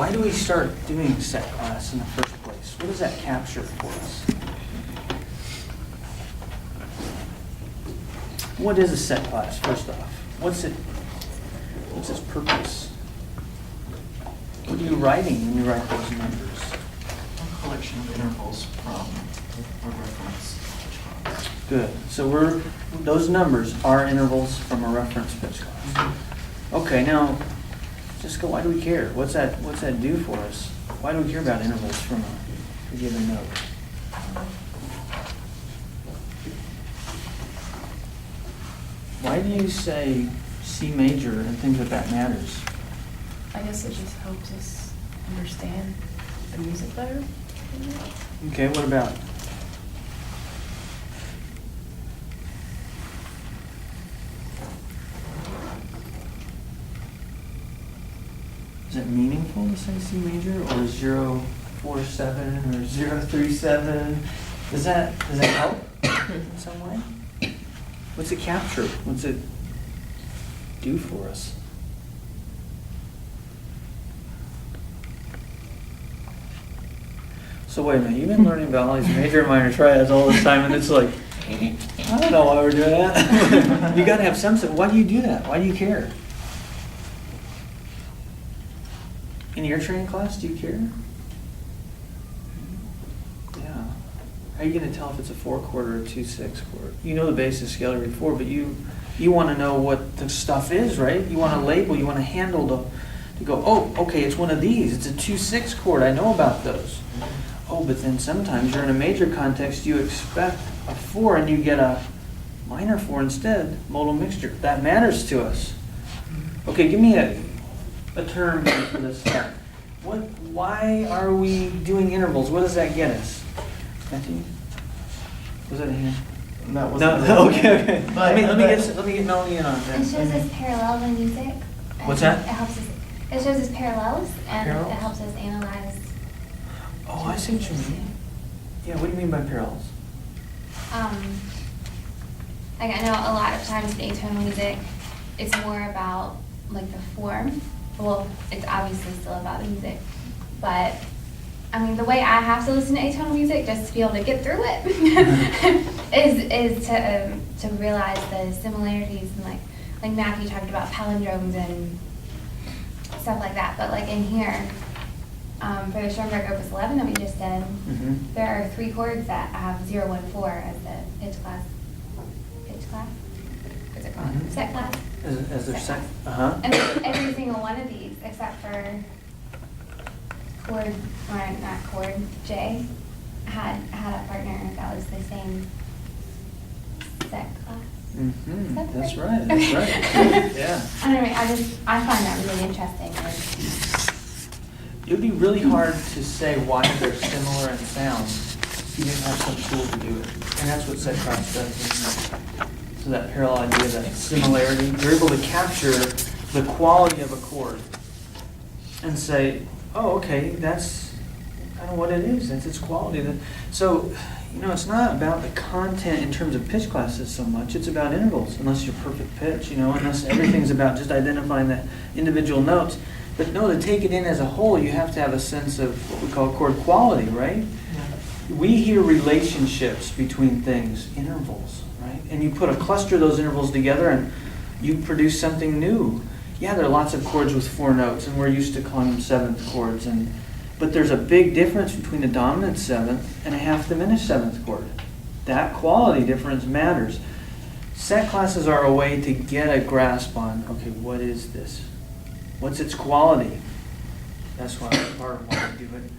Why do we start doing set class in the first place? What does that capture for us? What is a set class, first off? What's its purpose? What are you writing when you write those numbers? A collection of intervals from a reference pitch class. Good. So those numbers are intervals from a reference pitch class. Okay, now, Jessica, why do we care? What's that do for us? Why do we care about intervals from a given note? Why do you say C major and think that matters? I guess it just helps us understand the music better. Okay, what about? Is it meaningful to say C major or 047 or 037? Does that help in some way? What's it capture? What's it do for us? So wait a minute, you've been learning about all these major and minor triads all this time, and it's like, I don't know why we're doing that. You got to have some sense. Why do you do that? Why do you care? In your training class, do you care? Yeah. How are you going to tell if it's a 4-chord or a 2/6 chord? You know the basis scale to read 4, but you want to know what the stuff is, right? You want to label, you want to handle to go, oh, okay, it's one of these. It's a 2/6 chord. I know about those. Oh, but then sometimes you're in a major context, you expect a 4 and you get a minor 4 instead, modal mixture. That matters to us. Okay, give me a term for this. Why are we doing intervals? What does that get us? Matthew? Was that a hand? That was No, okay. Let me get Melanie in on It that. shows us parallels in music. What's that? It shows us parallels, and Parallels? it helps us analyze. Oh, I see what you mean. Yeah, what do you mean by parallels? Like I know a lot of times in atonal music, it's more about like the form. Well, it's obviously still about the music, but I mean the way I have to listen to atonal music just to be able to get through it is to realize the similarities and like Matthew talked about palindromes and stuff like that. But like in here, for the Schoenberg Opus 11 that we just did, there are 3 chords that have 0, 1, 4 as the pitch class. What's it called? Set class. As their Set set. class. And every single one of these, except for chord, or not chord, J, had a partner that was the same set class. Mm-hmm. That's right. right. That's right. Yeah. Anyway, I find that really interesting. It would be really hard to say why they're similar in sound if you didn't have some tool to do it. And that's what set class does, isn't it? So that parallel idea, that similarity, you're able to capture the quality of a chord and say, oh, okay, that's kind of what it is. That's its quality. So, it's not about the content in terms of pitch classes so much. It's about intervals, unless you're perfect pitch, unless everything's about just identifying the individual notes. But no, to take it in as a whole, you have to have a sense of what we call chord quality, right? Yeah. We hear relationships between things, intervals, right? And you put a cluster of those intervals together and you produce something new. Yeah, there are lots of chords with 4 notes, and we're used to calling them 7th chords. But there's a big difference between a dominant 7th and a half diminished 7th chord. That quality difference matters. Set classes are a way to get a grasp on, okay, what is this? What's its quality? That's why part of why we do it.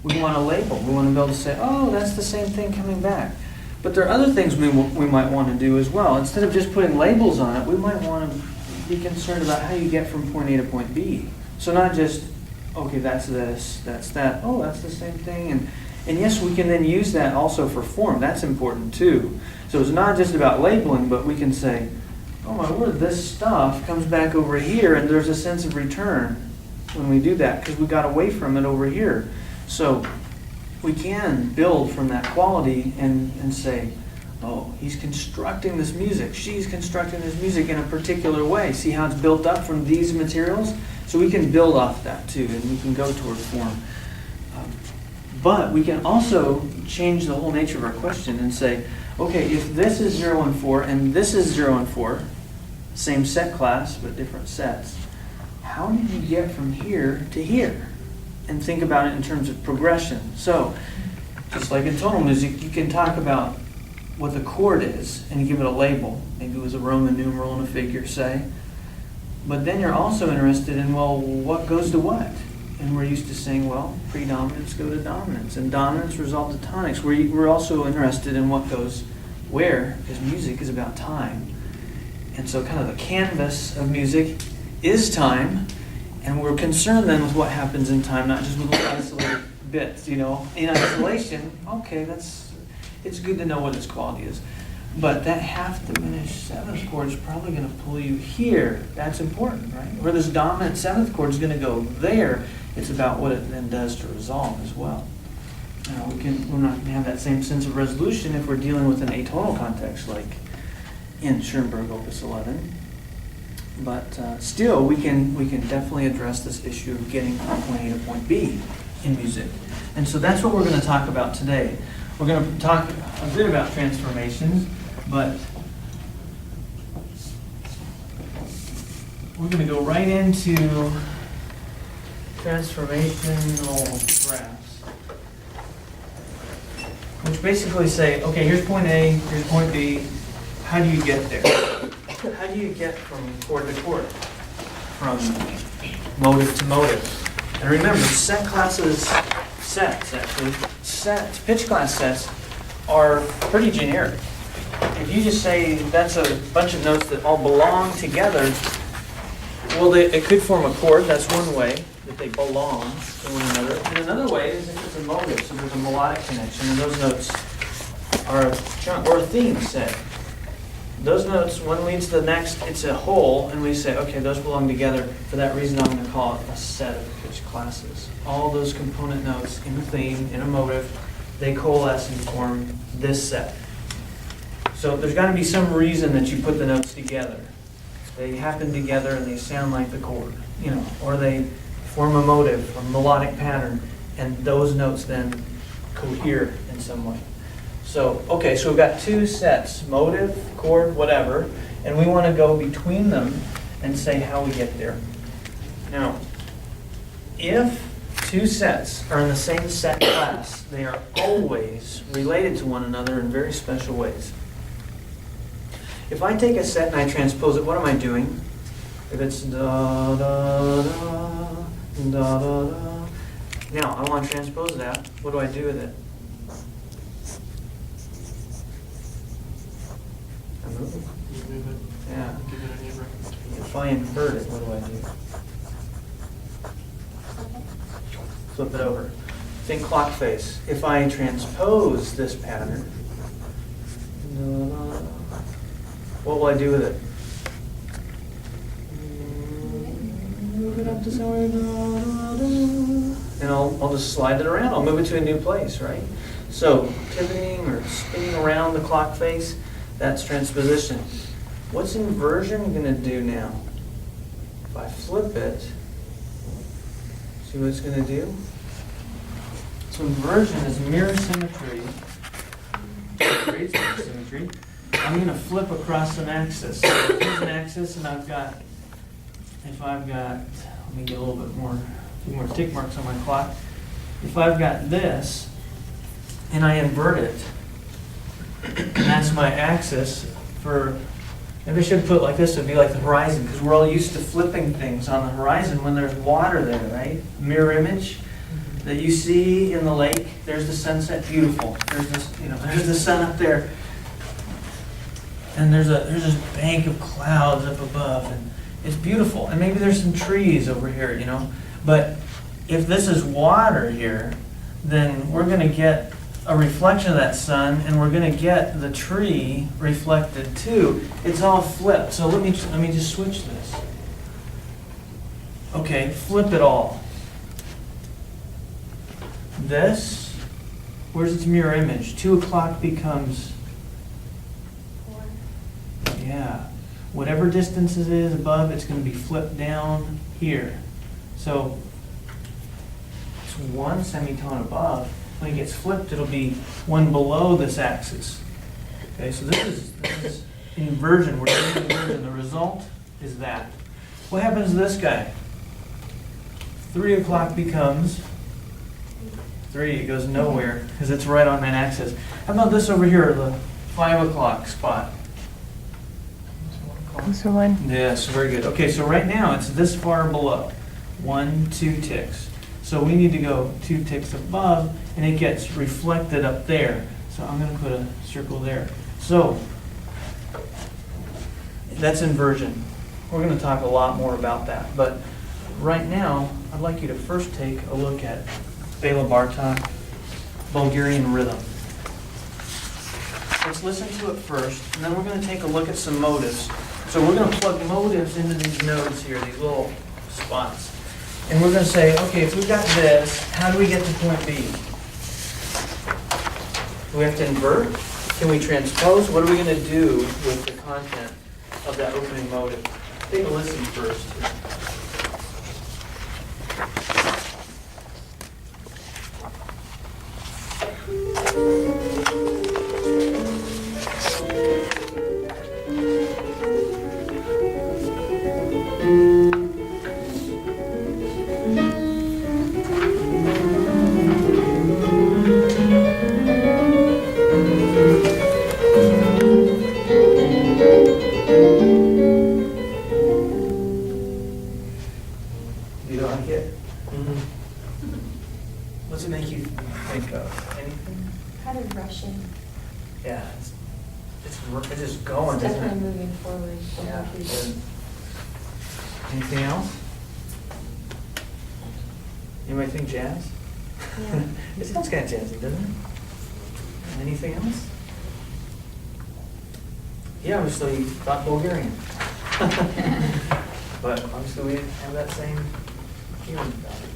We want to label. We want to be able to say, oh, that's the same thing coming back. But there are other things we might want to do as well. Instead of just putting labels on it, we might want to be concerned about how you get from point A to point B. So not just, okay, that's this, that's that. Oh, that's the same thing. And yes, we can then use that also for form. That's important too. So it's not just about labeling, but we can say, oh my word, this stuff comes back over here, and there's a sense of return when we do that because we got away from it over here. So we can build from that quality and say, oh, he's constructing this music, she's constructing this music in a particular way. See how it's built up from these materials? So we can build off that too, and we can go toward form. But we can also change the whole nature of our question and say, okay, if this is 0 and 4 and this is 0 and 4, same set class but different sets, how did you get from here to here? And think about it in terms of progression. So, just like in tonal music, you can talk about what the chord is and give it a label. Maybe it was a Roman numeral and a figure, say. But then you're also interested in, well, what goes to what? And we're used to saying, well, predominance go to dominance, and dominance resolve to tonics. We're also interested in what goes where, because music is about time. And so kind of the canvas of music is time, and we're concerned then with what happens in time, not just with little isolated bits, In isolation, okay, it's good to know what its quality is. But that half diminished seventh chord is probably going to pull you here. That's important, right? Where this dominant seventh chord is going to go there, it's about what it then does to resolve as well. Now, we're not going to have that same sense of resolution if we're dealing with an atonal context like in Schoenberg Opus 11. But still, we can definitely address this issue of getting from point A to point B in music. And so that's what we're going to talk about today. We're going to talk a bit about transformations, but we're going to go right into transformational graphs, which basically say, okay, here's point A, here's point B. How do you get there? How do you get from chord to chord? From motive to motive? And remember, sets, pitch class sets are pretty generic. If you just say that's a bunch of notes that all belong together, well, it could form a chord. That's one way that they belong to one another. And another way is if it's a motive, so there's a melodic connection, and those notes are a chunk, or a theme set. Those notes, one leads to the next, it's a whole, and we say, okay, those belong together. For that reason, I'm going to call it a set of pitch classes. All those component notes in a theme, in a motive, they coalesce and form this set. So there's got to be some reason that you put the notes together. They happen together and they sound like the chord, or they form a motive, a melodic pattern, and those notes then cohere in some way. So, okay, so we've got two sets, motive, chord, whatever, and we want to go between them and say how we get there. Now, if two sets are in the same set class, they are always related to one another in very special ways. If I take a set and I transpose it, what am I doing? If it's da da da da da da. Now, I want to transpose that. What do I do with it? I move it. You move it. Yeah. Give it a new reference. If I invert it, what do I do? Flip it over. Think clock face. If I transpose this pattern, what will I do with it? Move it up to somewhere. And I'll just slide it around. I'll move it to a new place, right? So pivoting or spinning around the clock face, that's transposition. What's inversion going to do now? If I flip it, see what it's going to do? So inversion is mirror symmetry. Creates mirror symmetry. I'm going to flip across an axis. So here's an axis, and let me get a little bit more, a few more tick marks on my clock. If I've got this, and I invert it, and that's my axis for, maybe I should put it like this, it would be like the horizon, because we're all used to flipping things on the horizon when there's water there, right? Mirror image that you see in the lake. There's the sunset, beautiful. There's this, there's the sun up there. And there's this bank of clouds up above, and it's beautiful. And maybe there's some trees over here, But if this is water here, then we're going to get a reflection of that sun, and we're going to get the tree reflected too. It's all flipped. So let me just switch this. Okay, flip it all. This, where's its mirror image? 2 o'clock becomes, yeah, whatever distance it is above, it's going to be flipped down here. So it's one semitone above. When it gets flipped, it'll be one below this axis. Okay, so this is inversion. We're doing inversion. The result is that. What happens to this guy? 3 o'clock becomes 3. It goes nowhere because it's right on that axis. How about this over here, the 5 o'clock spot? So one. Yes, very good. Okay, so right now it's this far below. 1, 2 ticks. So we need to go 2 ticks above, and it gets reflected up there. So I'm going to put a circle there. So that's inversion. We're going to talk a lot more about that. But right now, I'd like you to first take a look at Bartok Bulgarian rhythm. Let's listen to it first, and then we're going to take a look at some motives. So we're going to plug motives into these nodes here, these little spots. And we're going to say, okay, if we've got this, how do we get to point B? Do we have to invert? Can we transpose? What are we going to do with the content of that opening motive? Take a listen first. You don't like it? What's it make you think of? Anything? Kind of rushing. Yeah, it's just going, isn't Definitely it? moving forward. Yeah. Good. Anything else? Anybody think jazz? Yeah. It sounds kind of jazzy, doesn't it? Anything else? Yeah, obviously you thought Bulgarian. But obviously we didn't have that same feeling about it.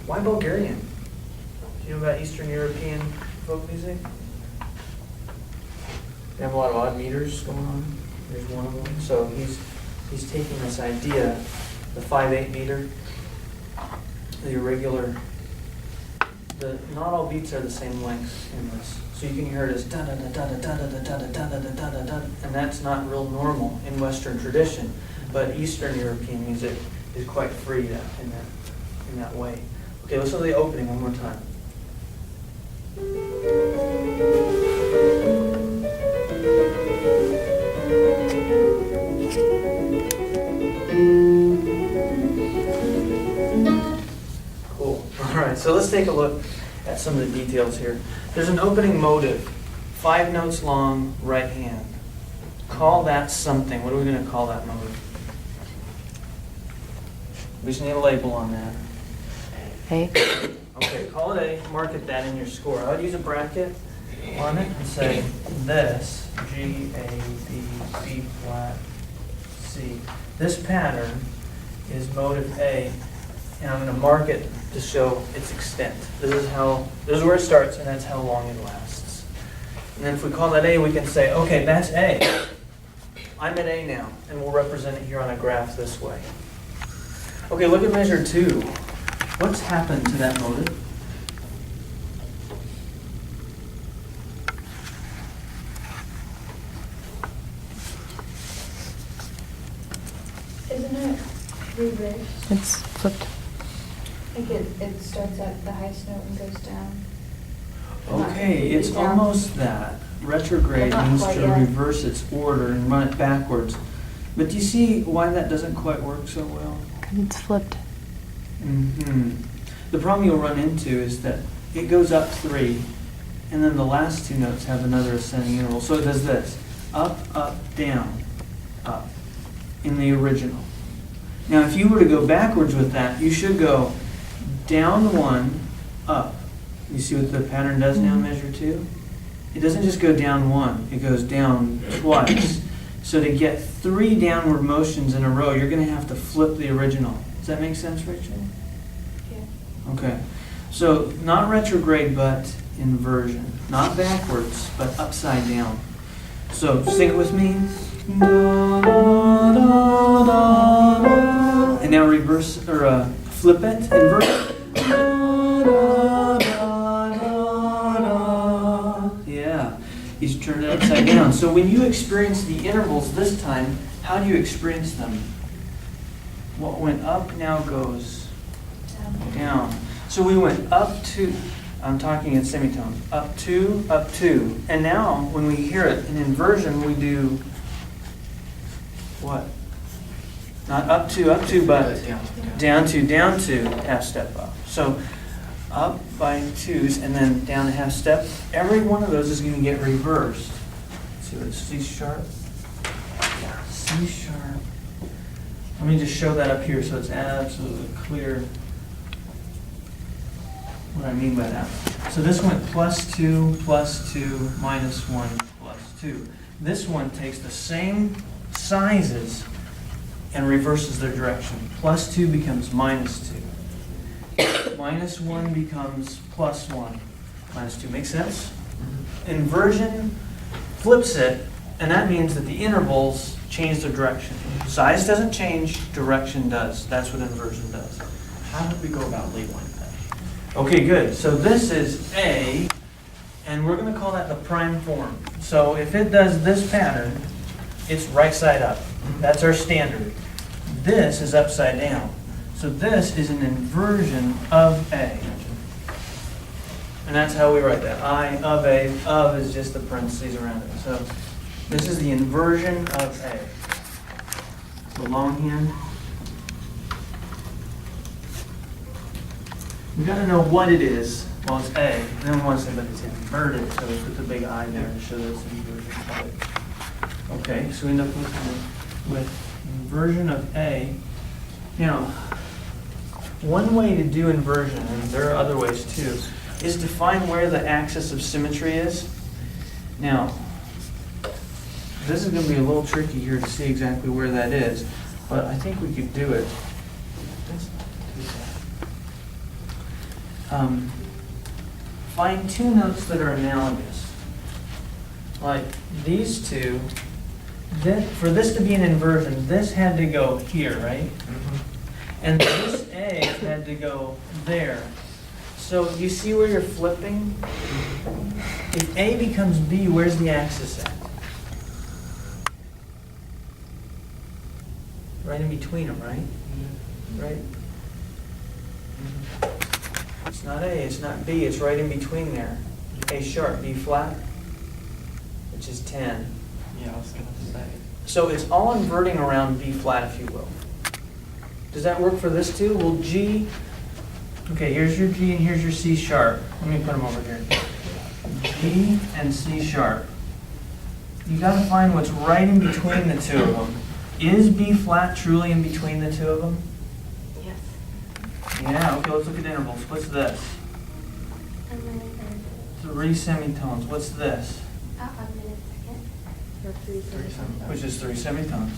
Why Bulgarian? Do you know about Eastern European folk music? They have a lot of odd meters going on. There's one of them. So he's taking this idea, the 5/8 meter, the irregular. Not all beats are the same length in this. So you can hear it as da da da da da da da da da da da da da da, and that's not real normal in Western tradition. But Eastern European music is quite free in that way. Okay, listen to the opening one more time. Cool. All right, so let's take a look at some of the details here. There's an opening motive, 5 notes long, right hand. Call that something. What are we going to call that motive? We just need a label on that. A. Okay, call it A, mark it that in your score. I would use a bracket on it and say this, G, A, D, B flat, C. This pattern is motive A, and I'm going to mark it to show its extent. This is where it starts, and that's how long it lasts. And then if we call that A, we can say, okay, that's A. I'm at A now, and we'll represent it here on a graph this way. Okay, look at measure 2. What's happened to that motive? Isn't it reversed? It's flipped. Like it starts at the highest note and goes down. Okay, it's Down. almost that. Retrograde But not means quite to yet. reverse its order and run it backwards. But do you see why that doesn't quite work so well? Because it's flipped. The problem you'll run into is that it goes up 3, and then the last 2 notes have another ascending interval. So it does this: up, up, down, up, in the original. Now, if you were to go backwards with that, you should go down 1, up. You see what the pattern does now in measure 2? It doesn't just go down 1, it goes down twice. So to get 3 downward motions in a row, you're going to have to flip the original. Does that make sense, Rachel? Yeah. Okay. So not retrograde, but inversion. Not backwards, but upside down. So sing it with me. Da, da, da, da, da. And now reverse or flip it, invert it. Yeah, he's turned it upside down. So when you experience the intervals this time, how do you experience them? What went up now goes down. So we went up to, I'm talking in semitones, up to, and now when we hear it in inversion, we do what? Not up to, but down to, half step up. So up by twos and then down a half step. Every one of those is going to get reversed. Let's see what it's C sharp. C sharp. Let me just show that up here so it's absolutely clear what I mean by that. So this went +2, +2, -1, +2. This one takes the same sizes and reverses their direction. +2 becomes -2. -1 becomes +1. -2. Make sense? Inversion flips it, and that means that the intervals change their direction. Size doesn't change, direction does. That's what inversion does. How would we go about labeling that? Okay, good. So this is A, and we're going to call that the prime form. So if it does this pattern, it's right side up. That's our standard. This is upside down. So this is an inversion of A. And that's how we write that. I of A, of is just the parentheses around it. So this is the inversion of A. So longhand. We've got to know what it is. Well, it's A. And then we want to say, but it's inverted. So we put the big I there to show that it's inversion of A. Okay, so we end up with inversion of A. Now, one way to do inversion, and there are other ways too, is to find where the axis of symmetry is. Now, this is going to be a little tricky here to see exactly where that is, but I think we could do it. Find two notes that are analogous. Like these two, for this to be an inversion, this had to go here, right? And this A had to go there. So you see where you're flipping? If A becomes B, where's the axis at? Right in between them, right? Right? It's not A, it's not B, it's right in between there. A sharp, B flat, which is 10. Yeah, I was going to say. So it's all inverting around B flat, if you will. Does that work for this too? Well, G, okay, here's your G and here's your C sharp. Let me put them over here. G and C sharp. You got to find what's right in between the two of them. Is B flat truly in between the two of them? Yes. Yeah, okay, let's look at intervals. What's this? 3 semitones. What's this? Which is 3 semitones.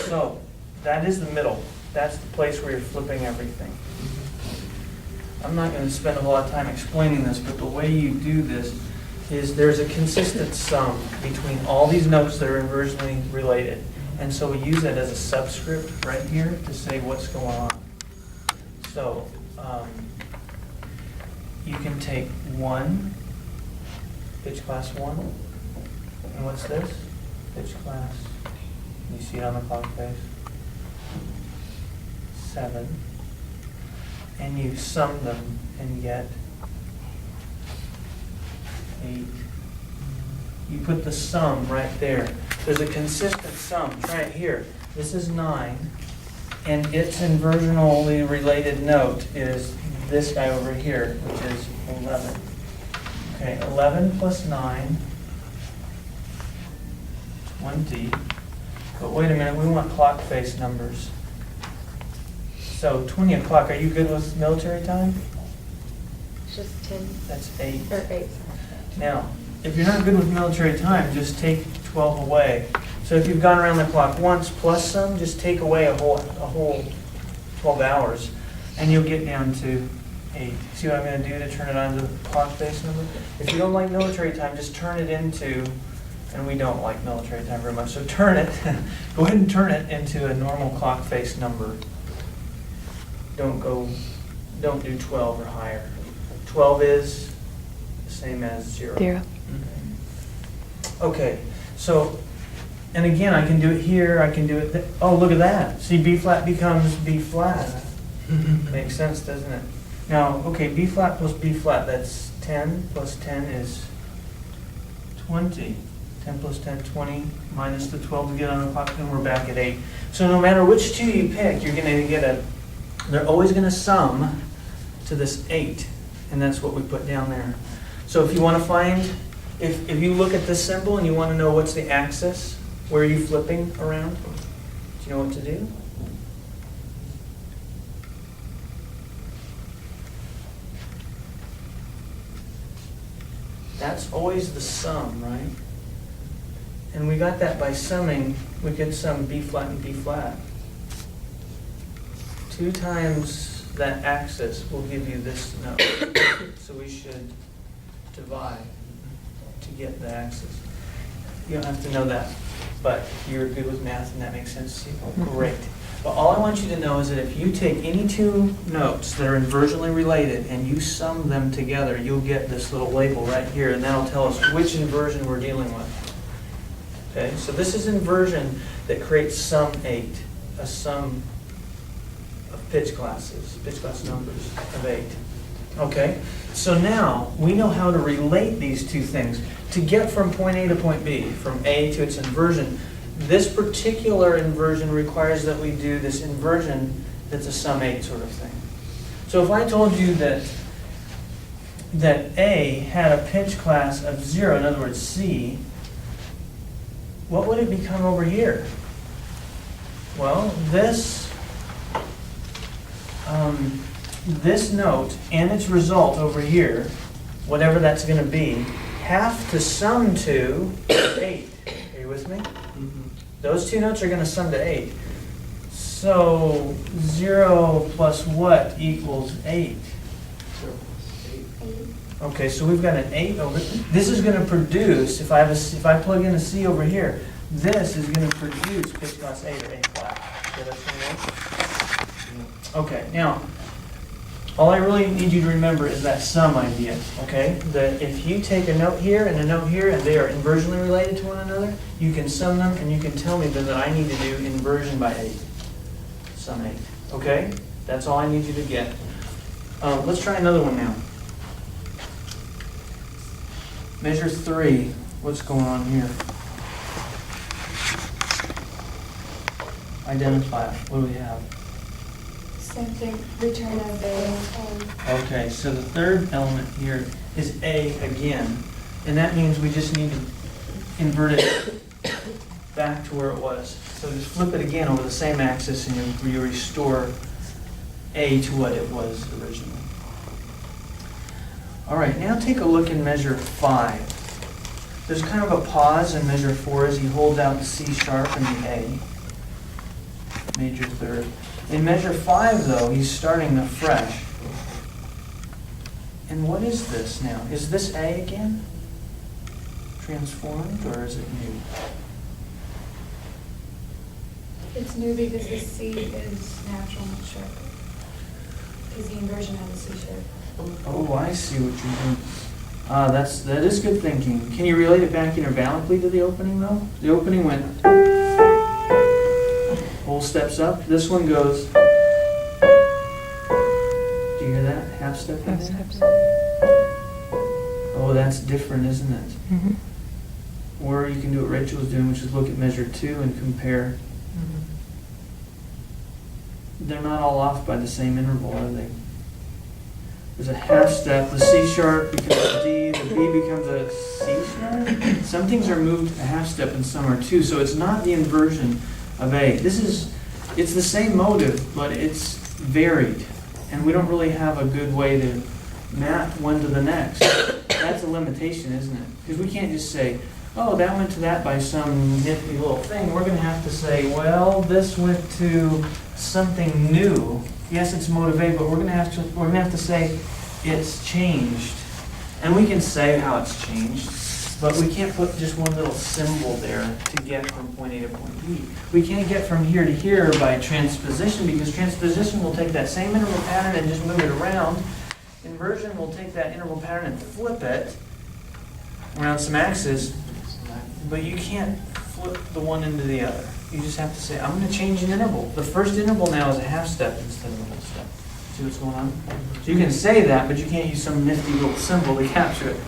So, that is the middle. That's the place where you're flipping everything. I'm not going to spend a lot of time explaining this, but the way you do this is there's a consistent sum between all these notes that are inversely related. And so we use that as a subscript right here to say what's going on. So, you can take 1, pitch class 1, and what's this? Pitch class, you see it on the clock face? 7, and you sum them and get 8. You put the sum right there. There's a consistent sum. Try it here. This is 9, and its inversionally related note is this guy over here, which is 11. Okay, 11 plus 9, 20. But wait a minute, we want clock face numbers. So 20 o'clock, are you good with military time? It's just 10 That's 8. or 8. Now, if you're not good with military time, just take 12 away. So if you've gone around the clock once plus some, just take away a whole 12 hours, and you'll get down to 8. See what I'm going to do to turn it on to the clock face number? If you don't like military time, just turn it into, and we don't like military time very much, so turn it, go ahead and turn it into a normal clock face number. don't do 12 or higher. 12 is the same as 0. Okay, so, and again, I can do it here, I can do it, oh, look at that. See, B flat becomes B flat. Makes sense, doesn't it? Now, okay, B flat plus B flat, that's 10 plus 10 is 20. 10 plus 10, 20, minus the 12 to get on the clock, and we're back at 8. So no matter which two you pick, you're going to get they're always going to sum to this 8. And that's what we put down there. So if you want to find, if you look at this symbol and you want to know what's the axis, where are you flipping around? Do you know what to do? That's always the sum, right? And we got that by summing, we could sum B flat and B flat. 2 times that axis will give you this note. So we should divide to get the axis. You don't have to know that, but you're good with math and that makes sense to you. Great. But all I want you to know is that if you take any 2 notes that are inversionally related and you sum them together, you'll get this little label right here, and that'll tell us which inversion we're dealing with. Okay, so this is inversion that creates sum 8, a sum of pitch class numbers of 8. Okay, so now we know how to relate these 2 things. To get from point A to point B, from A to its inversion, this particular inversion requires that we do this inversion that's a sum 8 sort of thing. So if I told you that A had a pitch class of 0, in other words C, what would it become over here? Well, this note and its result over here, whatever that's going to be, have to sum to 8. Are you with me? Those 2 notes are going to sum to 8. So 0 plus what equals 8? 0 plus 8. Okay, so we've got an 8 over. This is going to produce, if I plug in a C over here, this is going to produce pitch class 8 or A flat. Okay, that's gonna work? Okay, now, all I really need you to remember is that sum idea, okay? That if you take a note here and a note here and they are inversionally related to one another, you can sum them and you can tell me that I need to do inversion by 8. Sum 8, okay? That's all I need you to get. Let's try another one now. Measure 3, what's going on here? Identify, what do we have? Same thing, return of A. Okay, so the third element here is A again, and that means we just need to invert it back to where it was. So just flip it again over the same axis and you restore A to what it was originally. All right, now take a look in measure 5. There's kind of a pause in measure 4 as he holds out the C sharp and the A, major third. In measure 5, though, he's starting afresh. And what is this now? Is this A again? Transformed, or is it new? It's new because the C is natural, not sharp. Because the inversion has a C sharp. Oh, I see what you're doing. That is good thinking. Can you relate it back intervallically to the opening, though? The opening went whole steps up. This one goes. Do you hear that? Half step in there? Oh, that's different, isn't it? Mm-hmm. Or you can do what Rachel was doing, which is look at measure 2 and compare. They're not all off by the same interval, are they? There's a half step. The C sharp becomes a D. The B becomes a C sharp. Some things are moved a half step and some are 2. So it's not the inversion of A. It's the same motive, but it's varied. And we don't really have a good way to map one to the next. That's a limitation, isn't it? Because we can't just say, oh, that went to that by some nifty little thing. We're going to have to say, well, this went to something new. Yes, it's motive A, but we're going to have to say it's changed. And we can say how it's changed. But we can't put just one little symbol there to get from point A to point B. We can't get from here to here by transposition, because transposition will take that same interval pattern and just move it around. Inversion will take that interval pattern and flip it around some axis, but you can't flip the one into the other. You just have to say, I'm going to change an interval. The first interval now is a half step instead of a whole step. See what's going on? So you can say that, but you can't use some nifty little symbol to capture it.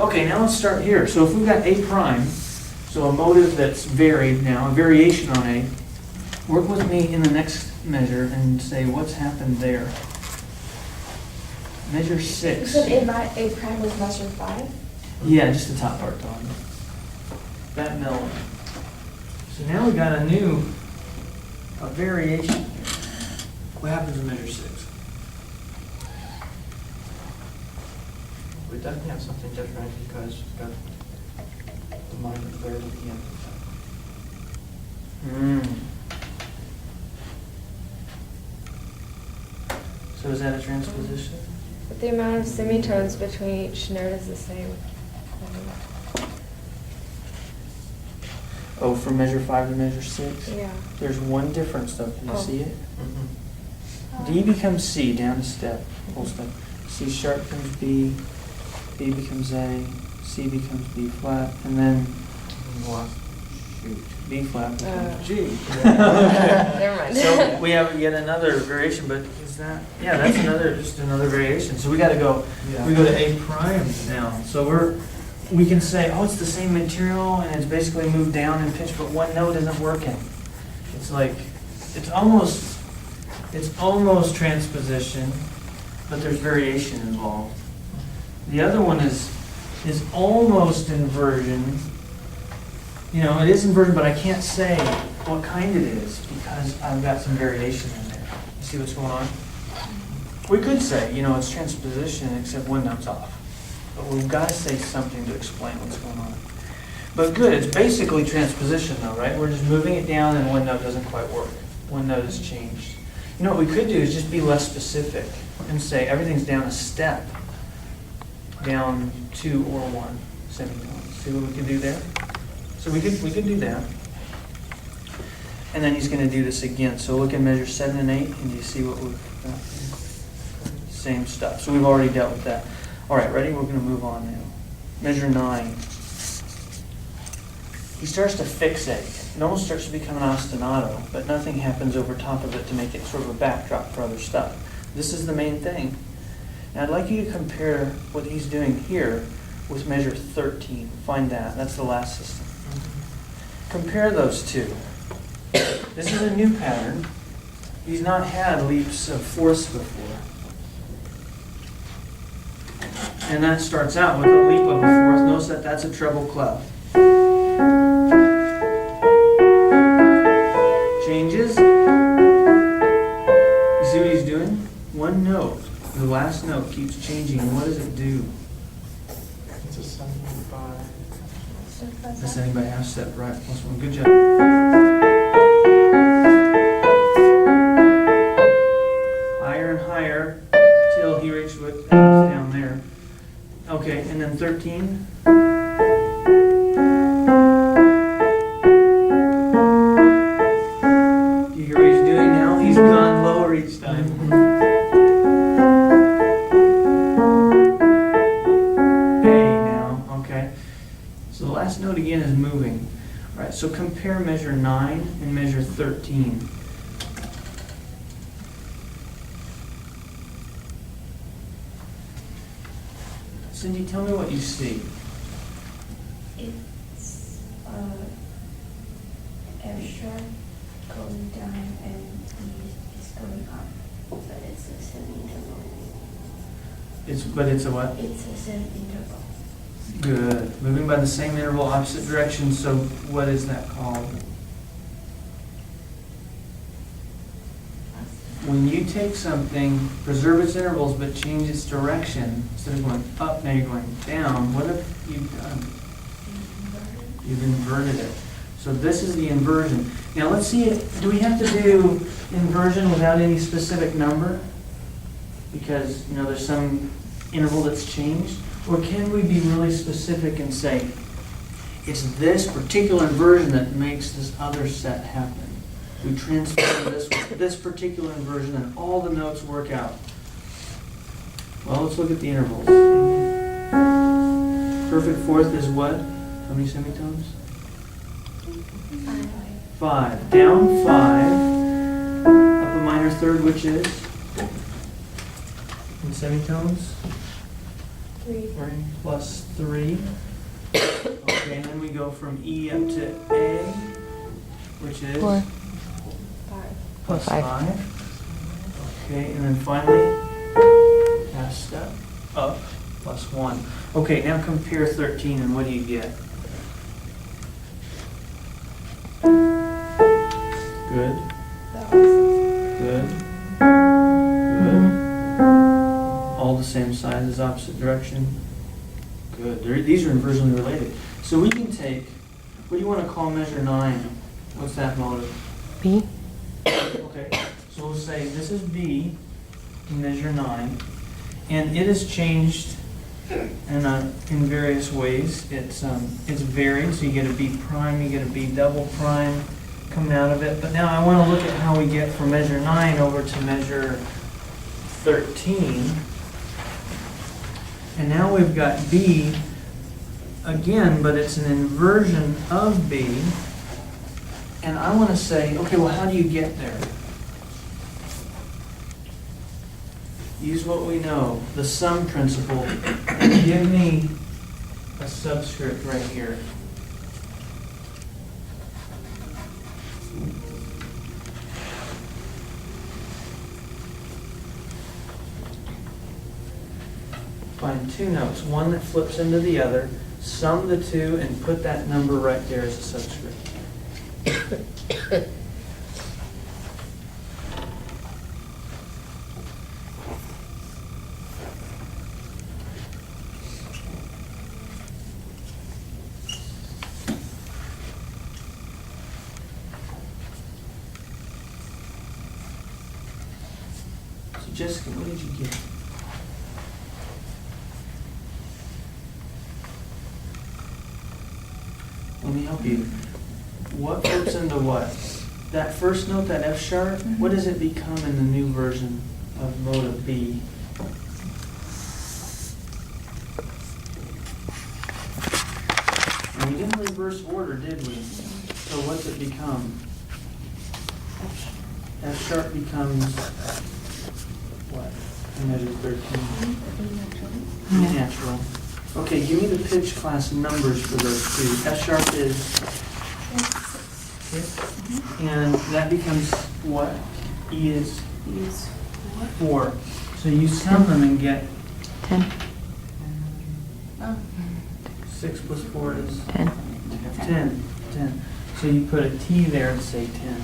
Okay, now let's start here. So if we've got A prime, so a motive that's varied now, a variation on A, work with me in the next measure and say what's happened there. Measure 6. You said A prime was measure 5? Yeah, just the top part, Dawn. That melon. So now we got a variation here. What happens in measure 6? We definitely have something different because we've got the minor third at the end. So is that a transposition? But the amount of semitones between each note is the same. Oh, from measure 5 to measure 6? Yeah. There's one difference though, can you Oh. see it? Mm-hmm. D becomes C, down a step, whole step. C sharp becomes B, B becomes A, C becomes B flat, and then, shoot, B flat becomes G. Never mind. So we have yet another variation, but is that, yeah, that's just another variation. So we gotta go, we go to A prime now. So we can say, oh, it's the same material and it's basically moved down in pitch, but one note isn't working. It's like, it's almost transposition, but there's variation involved. The other one is almost inversion. You know, it is inversion, but I can't say what kind it is because I've got some variation in there. You see what's going on? We could say, you know, it's transposition except one note's off. But we've got to say something to explain what's going on. But good, it's basically transposition though, right? We're just moving it down and one note doesn't quite work. One note has changed. You know what we could do is just be less specific and say everything's down a step, down 2 or 1 semitones. See what we can do there? So we could do that. And then he's going to do this again. So look at measure 7 and 8, and you see what we've got. Same stuff. So we've already dealt with that. All right, ready? We're going to move on now. Measure 9. He starts to fixate. It almost starts to become an ostinato, but nothing happens over top of it to make it sort of a backdrop for other stuff. This is the main thing. And I'd like you to compare what he's doing here with measure 13. Find that. That's the last system. Compare those two. This is a new pattern. He's not had leaps of fourths before. And that starts out with a leap of a fourth. Notice that that's a treble clef. Changes. You see what he's doing? One note. The last note keeps changing. And what does it do? It's ascending by... Ascending by half step, right? Plus one. Good job. Higher and higher till he reaches what down there. Okay, and then 13. Do you hear what he's doing now? He's gone lower each time. So the last note again is moving. All right, so compare measure 9 and measure 13. Cindy, tell me what you see. It's F sharp going down and E is going up. But it's a semi-interval. But it's a what? It's a semi-interval. Good. Moving by the same interval, opposite direction. So what is that called? When you take something, preserve its intervals, but change its direction, instead of going up, now you're going down, what have you done? You've inverted it. So this is the inversion. Now let's see, do we have to do inversion without any specific number? Because, you know, there's some interval that's changed? Or can we be really specific and say, It's this particular inversion that makes this other set happen. We transform this with this particular inversion and all the notes work out. Well, let's look at the intervals. Perfect fourth is what? How many semitones? 5. Down 5. Up a minor third, which is? In semitones? 3. Plus 3. Okay, and then we go from E up to A, which is? 4. 5. Plus 5. 5. Okay, and then finally, last step, up, plus 1. Okay, now compare 13, and what do you get? Good. Good. Good. All the same sizes, opposite direction. Good. These are inversely related. So we can take, what do you want to call measure 9? What's that motive? B. Okay, so we'll say this is B, measure 9, and it has changed in various ways. It's varied, so you get a B prime, you get a B double prime coming out of it. But now I want to look at how we get from measure 9 over to measure 13. And now we've got B again, but it's an inversion of B. And I want to say, okay, well, how do you get there? Use what we know, the sum principle, and give me a subscript right here. Find two notes, one that flips into the other, sum the two, and put that number right there as a subscript. So Jessica, what did you get? Let me help you. What flips into what? That first note, that F sharp, what does it become in the new version of motive B? And we didn't reverse order, did we? So what's it become? F sharp becomes what? In measure 13. Natural. Okay, give me the pitch class numbers for those two. F sharp is 6. And that becomes what? E is 4. So you sum them and get 10. 6 plus 4 is 10. 10. So you put a T there to say 10.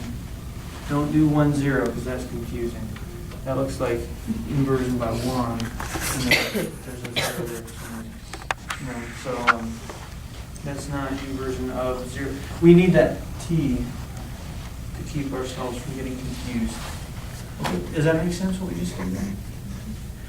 Don't do 1, 0 because that's confusing. That looks like inversion by 1. And then there's a 0 there for some reason. No, so that's not inversion of 0. We need that T to keep ourselves from getting confused. Okay, does that make sense what we just did there?